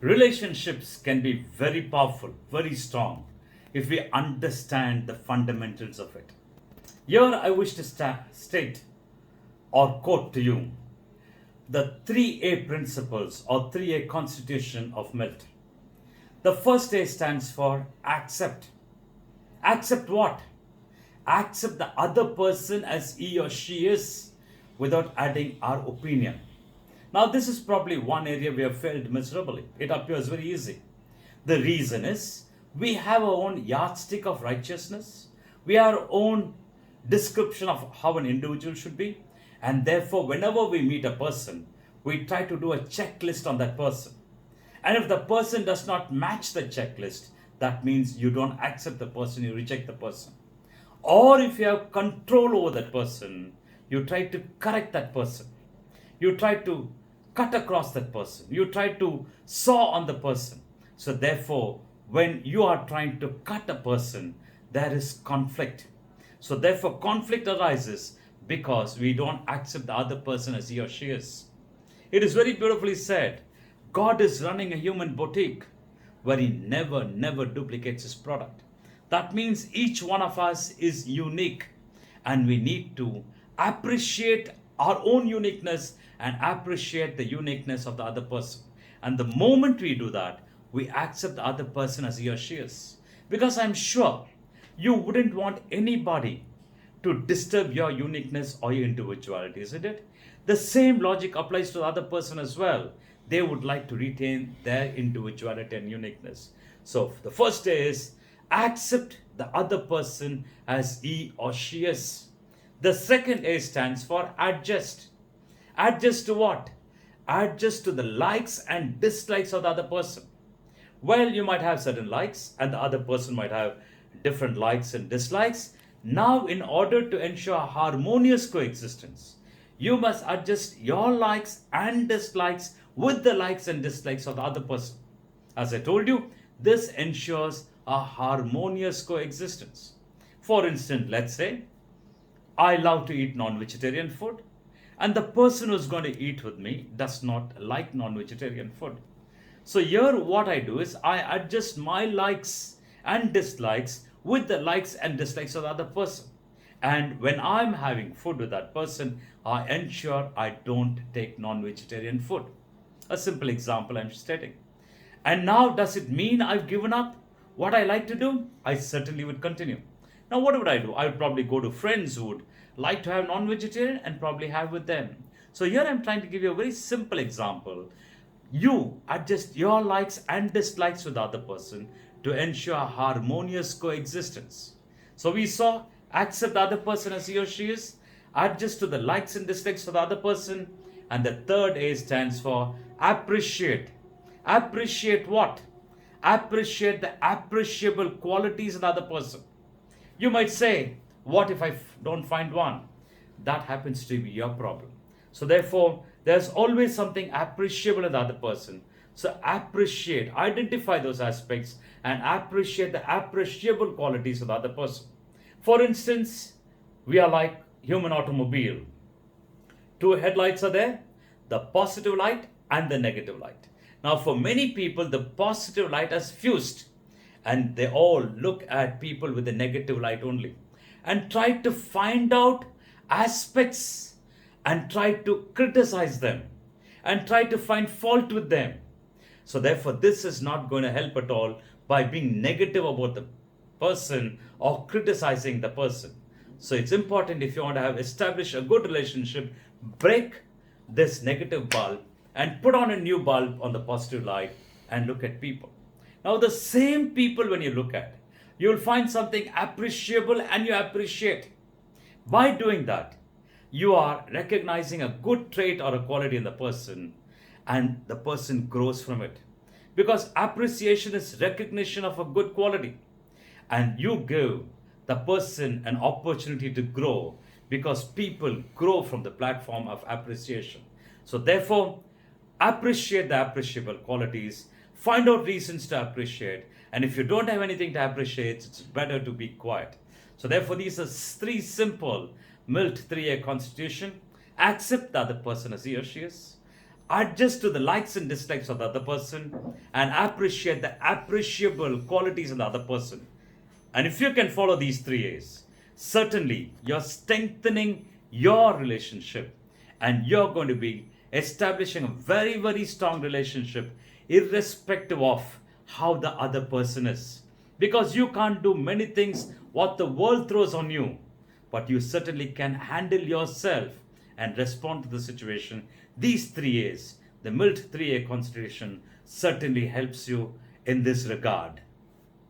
Relationships can be very powerful, very strong, if we understand the fundamentals of it. Here I wish to state or quote to you the 3A principles or 3A constitution of MILT. The first A stands for accept. Accept what? Accept the other person as he or she is without adding our opinion. Now, this is probably one area we have failed miserably. It appears very easy. The reason is we have our own yardstick of righteousness, we have our own description of how an individual should be, and therefore, whenever we meet a person, we try to do a checklist on that person. And if the person does not match the checklist, that means you don't accept the person, you reject the person. Or if you have control over that person, you try to correct that person. You try to cut across that person. You try to saw on the person. So therefore, when you are trying to cut a person, there is conflict. So therefore, conflict arises because we don't accept the other person as he or she is. It is very beautifully said, God is running a human boutique where he never duplicates his product. That means each one of us is unique, and we need to appreciate our own uniqueness and appreciate the uniqueness of the other person. And the moment we do that, we accept the other person as he or she is. Because I'm sure you wouldn't want anybody to disturb your uniqueness or your individuality, isn't it? The same logic applies to the other person as well. They would like to retain their individuality and uniqueness. So the first is accept the other person as he or she is. The second A stands for adjust. Adjust to what? Adjust to the likes and dislikes of the other person. Well, you might have certain likes, and the other person might have different likes and dislikes. Now, in order to ensure harmonious coexistence, you must adjust your likes and dislikes with the likes and dislikes of the other person. As I told you, this ensures a harmonious coexistence. For instance, let's say I love to eat non-vegetarian food, and the person who's going to eat with me does not like non-vegetarian food. So here what I do is I adjust my likes and dislikes with the likes and dislikes of the other person. And when I'm having food with that person, I ensure I don't take non-vegetarian food. A simple example I'm stating. And now, does it mean I've given up what I like to do? I certainly would continue. Now, what would I do? I would probably go to friends who would like to have non-vegetarian and probably have with them. So here I'm trying to give you a very simple example. You adjust your likes and dislikes with the other person to ensure harmonious coexistence. So we saw accept the other person as he or she is, adjust to the likes and dislikes of the other person, and the third A stands for appreciate. Appreciate what? Appreciate the appreciable qualities of the other person. You might say, what if I don't find one? That happens to be your problem. So therefore, there's always something appreciable in the other person. So appreciate, identify those aspects and appreciate the appreciable qualities of the other person. For instance, we are like human automobile. Two headlights are there, the positive light and the negative light. Now, for many people, the positive light has fused, and they all look at people with the negative light only and try to find out aspects and try to criticize them and try to find fault with them. So therefore, this is not going to help at all by being negative about the person or criticizing the person. So it's important, if you want to have established a good relationship, break this negative bulb and put on a new bulb on the positive light and look at people. Now, the same people, when you look at, you'll find something appreciable and you appreciate. By doing that, you are recognizing a good trait or a quality in the person, and the person grows from it. Because appreciation is recognition of a good quality, and you give the person an opportunity to grow, because people grow from the platform of appreciation. So therefore, appreciate the appreciable qualities, find out reasons to appreciate, and if you don't have anything to appreciate, it's better to be quiet. So therefore, these are three simple MILT 3A constitution. Accept the other person as he or she is. adjust to the likes and dislikes of the other person, and appreciate the appreciable qualities in the other person. And if you can follow these 3 A's, certainly you're strengthening your relationship, and you're going to be establishing a very, very strong relationship irrespective of how the other person is. Because you can't do many things what the world throws on you, but you certainly can handle yourself and respond to the situation. These 3 A's, the MILT 3A constitution, certainly helps you in this regard.